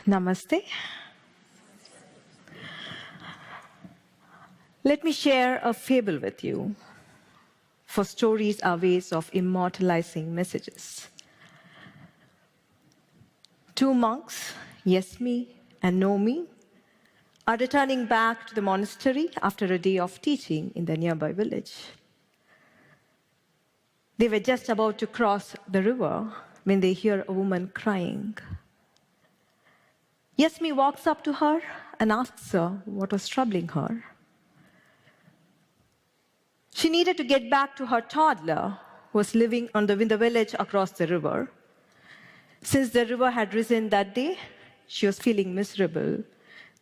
Namaste. Let me share a fable with you, for stories are ways of immortalizing messages. Two monks, Yesmi and Nomi, are returning back to the monastery after a day of teaching in the nearby village. They were just about to cross the river when they hear a woman crying. Yesmi walks up to her and asks her what was troubling her. She needed to get back to her toddler, who was living in the village across the river. Since the river had risen that day, she was feeling miserable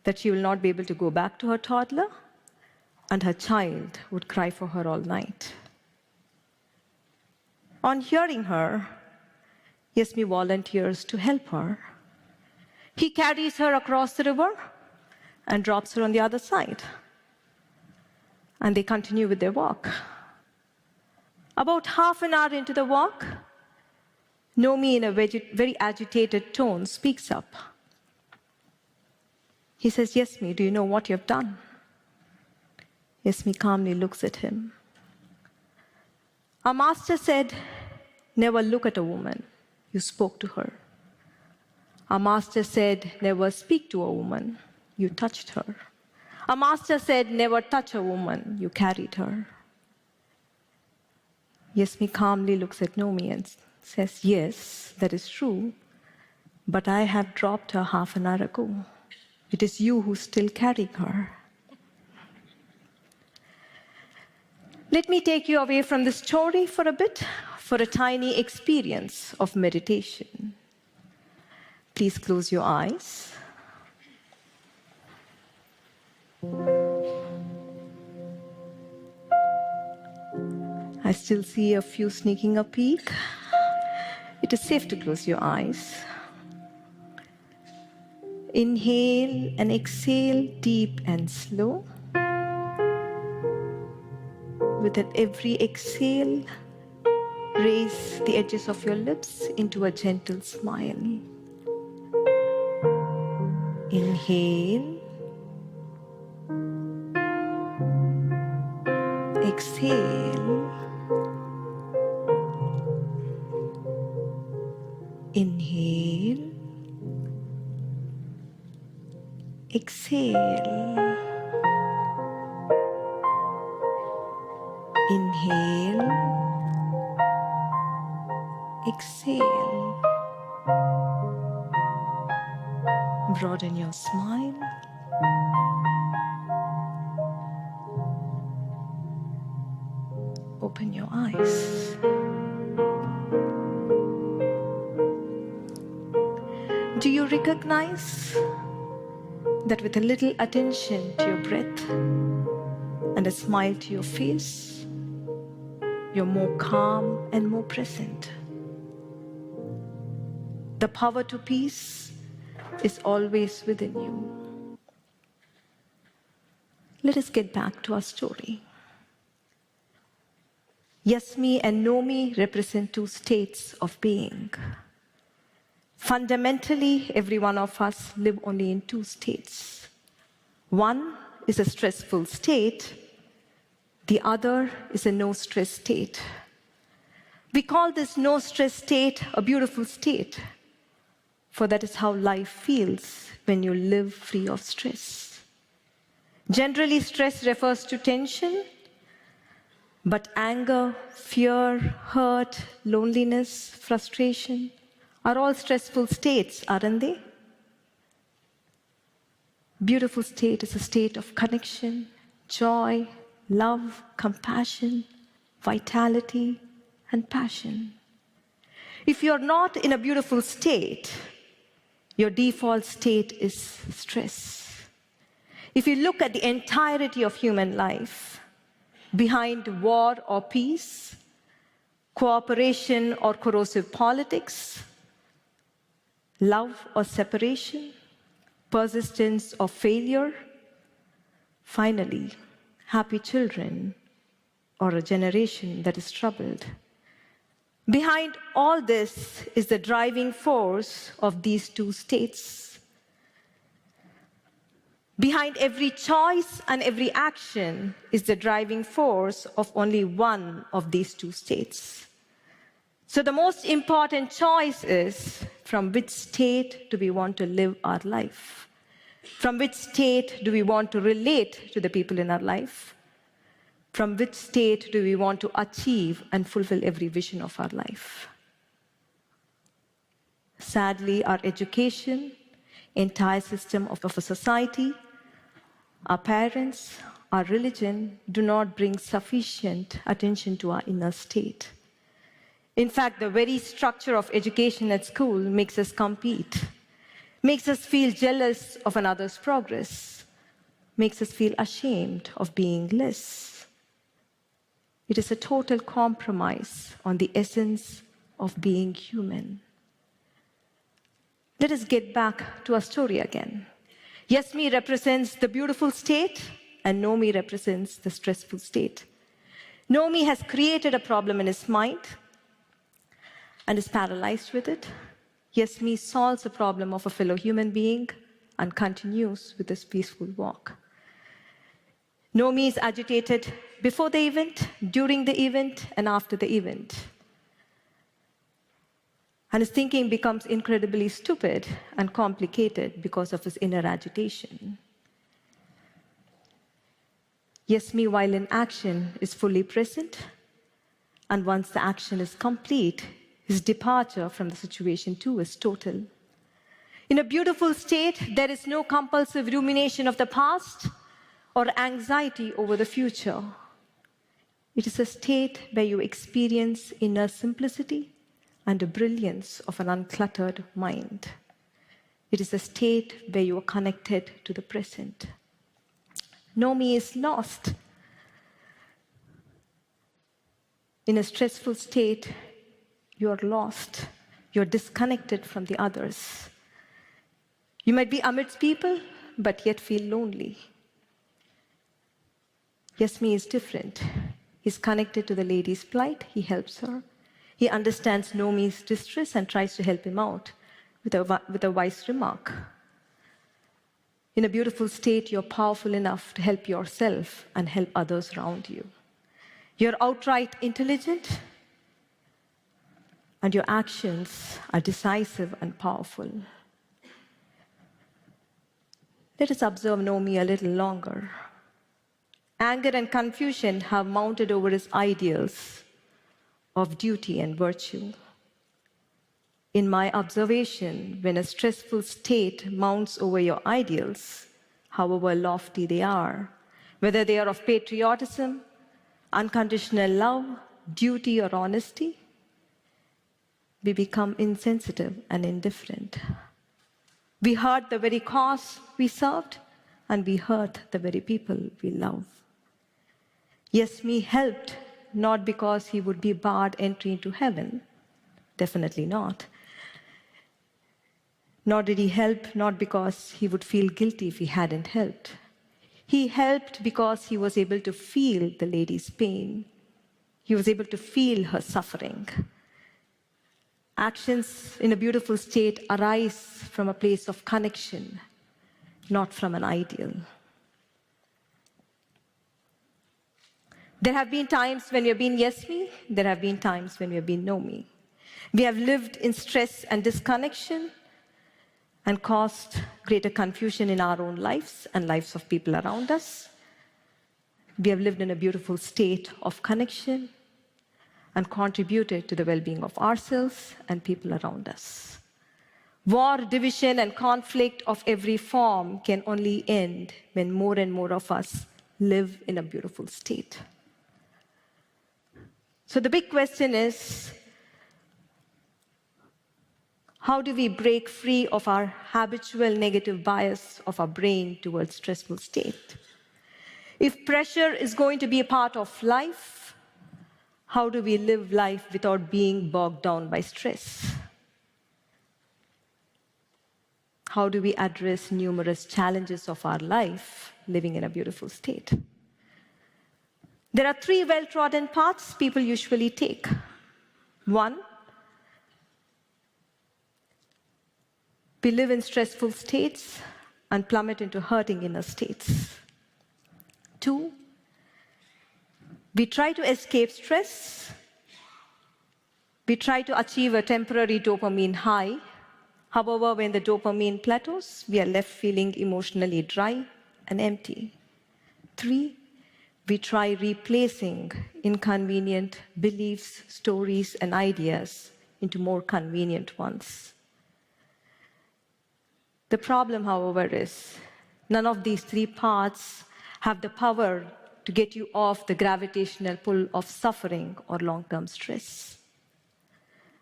that she will not be able to go back to her toddler, and her child would cry for her all night. On hearing her, Yesmi volunteers to help her. He carries her across the river and drops her on the other side. And they continue with their walk. About half an hour into the walk, Nomi, in a very agitated tone, speaks up. He says, "Yesmi, do you know what you have done?" Yesmi calmly looks at him. "Our master said, never look at a woman. You spoke to her. Our master said, never speak to a woman. You touched her. Our master said, never touch a woman. You carried her." Yesmi calmly looks at Nomi and says, "Yes, that is true, but I have dropped her half an hour ago. It is you who's still carrying her." Let me take you away from the story for a bit, for a tiny experience of meditation. Please close your eyes. I still see a few sneaking a peek. It is safe to close your eyes. Inhale and exhale deep and slow. With every exhale, raise the edges of your lips into a gentle smile. Inhale. Exhale. Inhale. Exhale. Inhale. Exhale. Broaden your smile. Open your eyes. Do you recognize that with a little attention to your breath and a smile to your face, you're more calm and more present? The power to peace is always within you. Let us get back to our story. Yesmi and Nomi represent two states of being. Fundamentally, every one of us live only in two states. One is a stressful state. The other is a no-stress state. We call this no-stress state a beautiful state, for that is how life feels when you live free of stress. Generally, stress refers to tension, but anger, fear, hurt, loneliness, frustration are all stressful states, aren't they? Beautiful state is a state of connection, joy, love, compassion, vitality, and passion. If you're not in a beautiful state, your default state is stress. If you look at the entirety of human life, behind war or peace, cooperation or corrosive politics, love or separation, persistence or failure, finally, happy children or a generation that is troubled. Behind all this is the driving force of these two states, Behind every choice and every action is the driving force of only one of these two states. So the most important choice is, from which state do we want to live our life? From which state do we want to relate to the people in our life? From which state do we want to achieve and fulfill every vision of our life? Sadly, our education, entire system of a society, our parents, our religion do not bring sufficient attention to our inner state. In fact, the very structure of education at school makes us compete, makes us feel jealous of another's progress, makes us feel ashamed of being less. It is a total compromise on the essence of being human. Let us get back to our story again. Yes me represents the beautiful state, and no me represents the stressful state. No me has created a problem in his mind and is paralyzed with it. Yes me solves the problem of a fellow human being and continues with this peaceful walk. No me is agitated before the event, during the event, and after the event. And his thinking becomes incredibly stupid and complicated because of his inner agitation. Yes me, while in action, is fully present, and once the action is complete, his departure from the situation too is total. In a beautiful state, there is no compulsive rumination of the past or anxiety over the future. It is a state where you experience inner simplicity and the brilliance of an uncluttered mind. It is a state where you are connected to the present. No me is lost. In a stressful state, you are lost. You're disconnected from the others. You might be amidst people, but yet feel lonely. Yes me is different. He's connected to the lady's plight. He helps her. He understands Nomi's distress and tries to help him out with a wise remark. In a beautiful state, you're powerful enough to help yourself and help others around you. You're outright intelligent, and your actions are decisive and powerful. Let us observe Nomi a little longer. Anger and confusion have mounted over his ideals of duty and virtue. In my observation, when a stressful state mounts over your ideals, however lofty they are, whether they are of patriotism, unconditional love, duty, or honesty, we become insensitive and indifferent. We hurt the very cause we served, and we hurt the very people we love. Yes, me helped, not because he would be barred entry into heaven, definitely not. Nor did he help, not because he would feel guilty if he hadn't helped. He helped because he was able to feel the lady's pain. He was able to feel her suffering. Actions in a beautiful state arise from a place of connection, not from an ideal. There have been times when we have been yes me, there have been times when we have been no me. We have lived in stress and disconnection and caused greater confusion in our own lives and lives of people around us. We have lived in a beautiful state of connection and contributed to the well-being of ourselves and people around us. War, division, and conflict of every form can only end when more and more of us live in a beautiful state. So the big question is, how do we break free of our habitual negative bias of our brain towards stressful state? If pressure is going to be a part of life, how do we live life without being bogged down by stress? How do we address numerous challenges of our life living in a beautiful state? There are 3 well-trodden paths people usually take. 1, we live in stressful states and plummet into hurting inner states. 2, we try to escape stress. We try to achieve a temporary dopamine high. However, when the dopamine plateaus, we are left feeling emotionally dry and empty. 3, we try replacing inconvenient beliefs, stories, and ideas into more convenient ones. The problem, however, is none of these 3 paths have the power to get you off the gravitational pull of suffering or long-term stress.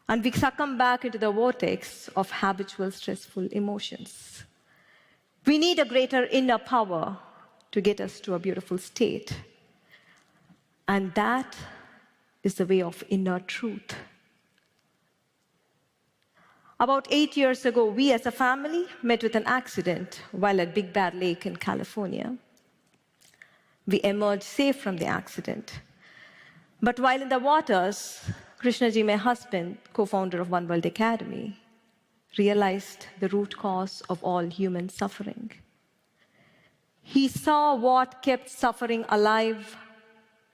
And we succumb back into the vortex of habitual stressful emotions. We need a greater inner power to get us to a beautiful state. And that is the way of inner truth. About 8 years ago, we as a family met with an accident while at Big Bear Lake in California. We emerged safe from the accident. But while in the waters, Krishnaji, my husband, co-founder of One World Academy, realized the root cause of all human suffering. He saw what kept suffering alive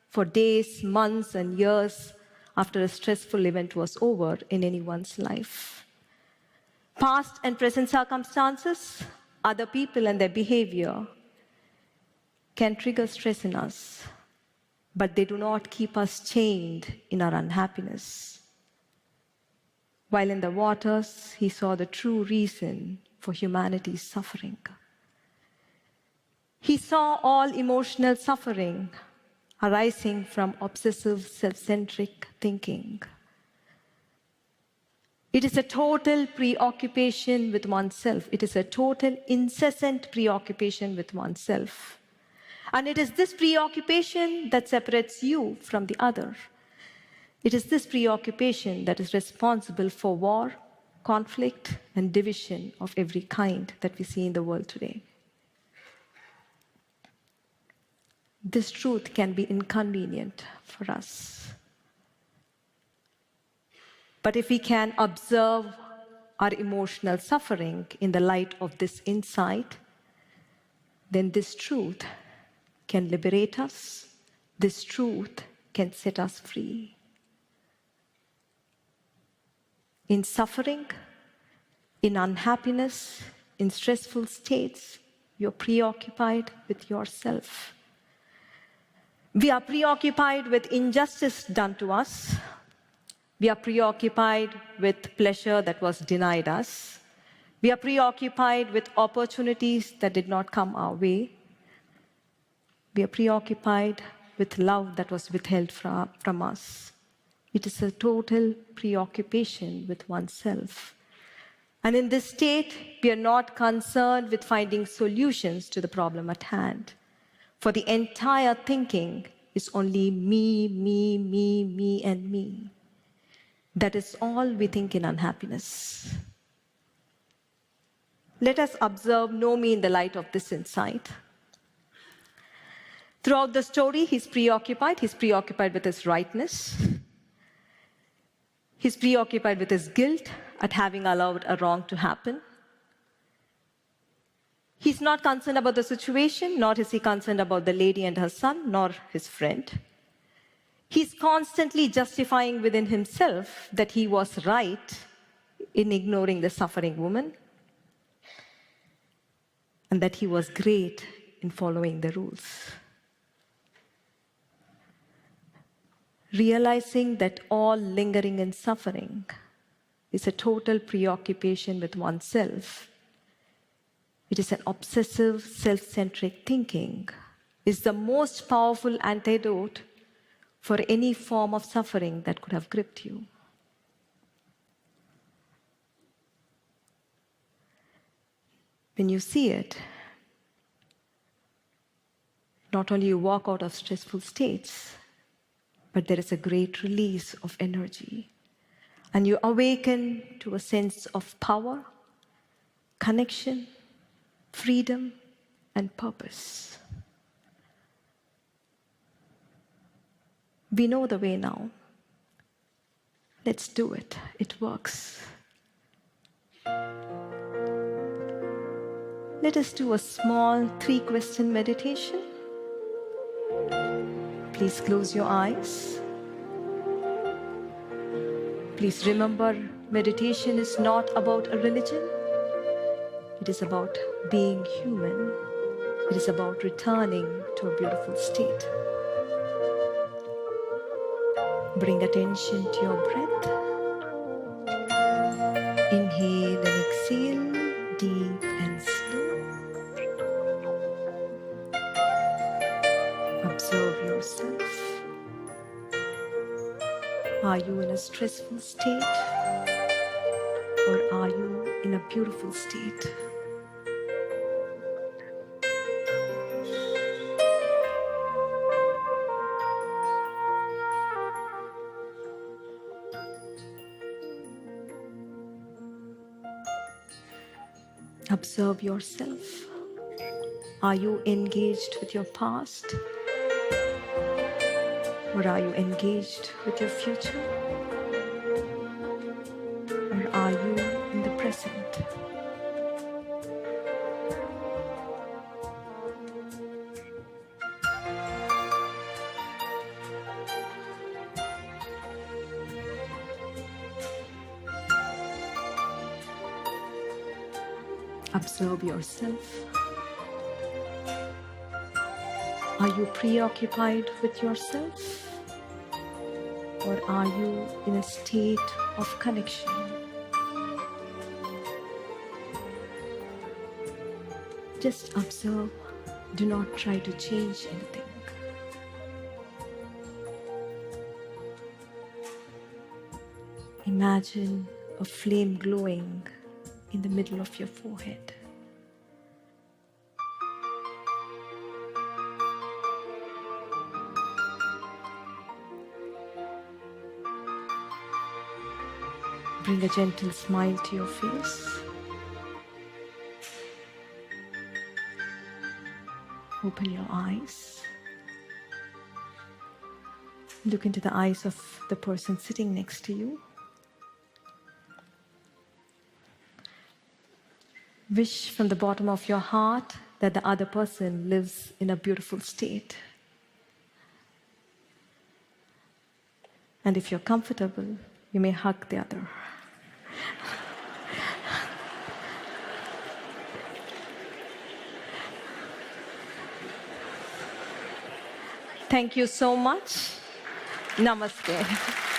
for days, months, and years after a stressful event was over in anyone's life. Past and present circumstances, other people and their behavior can trigger stress in us, but they do not keep us chained in our unhappiness. While in the waters, he saw the true reason for humanity's suffering. He saw all emotional suffering arising from obsessive, self-centric thinking. It is a total preoccupation with oneself. It is a total incessant preoccupation with oneself. And it is this preoccupation that separates you from the other. It is this preoccupation that is responsible for war, conflict, and division of every kind that we see in the world today. This truth can be inconvenient for us. But if we can observe our emotional suffering in the light of this insight, then this truth can liberate us. This truth can set us free. In suffering, in unhappiness, in stressful states, you're preoccupied with yourself. We are preoccupied with injustice done to us. We are preoccupied with pleasure that was denied us. We are preoccupied with opportunities that did not come our way. We are preoccupied with love that was withheld from us. It is a total preoccupation with oneself. And in this state, we are not concerned with finding solutions to the problem at hand. For the entire thinking is only me, me, me, me, and me. That is all we think in unhappiness. Let us observe Nomi in the light of this insight. Throughout the story, he's preoccupied. He's preoccupied with his rightness. He's preoccupied with his guilt at having allowed a wrong to happen. He's not concerned about the situation, nor is he concerned about the lady and her son, nor his friend. He's constantly justifying within himself that he was right in ignoring the suffering woman, and that he was great in following the rules. Realizing that all lingering in suffering is a total preoccupation with oneself, it is an obsessive, self-centric thinking, is the most powerful antidote for any form of suffering that could have gripped you. When you see it, not only you walk out of stressful states, but there is a great release of energy. And you awaken to a sense of power, connection, freedom, and purpose. We know the way now. Let's do it. It works. let us do a small 3-question meditation. Please close your eyes. Please remember, meditation is not about a religion. It is about being human. It is about returning to a beautiful state. Bring attention to your breath. Inhale and exhale, deep and slow. Observe yourself. Are you in a stressful state, or are you in a beautiful state? Observe yourself. Are you engaged with your past? Or are you engaged with your future? Or are you in the present? Observe yourself. Are you preoccupied with yourself? Or are you in a state of connection? Just observe. Do not try to change anything. Imagine a flame glowing in the middle of your forehead. Bring a gentle smile to your face. Open your eyes. Look into the eyes of the person sitting next to you. Wish from the bottom of your heart that the other person lives in a beautiful state. And if you're comfortable, you may hug the other. Thank you so much. Namaste.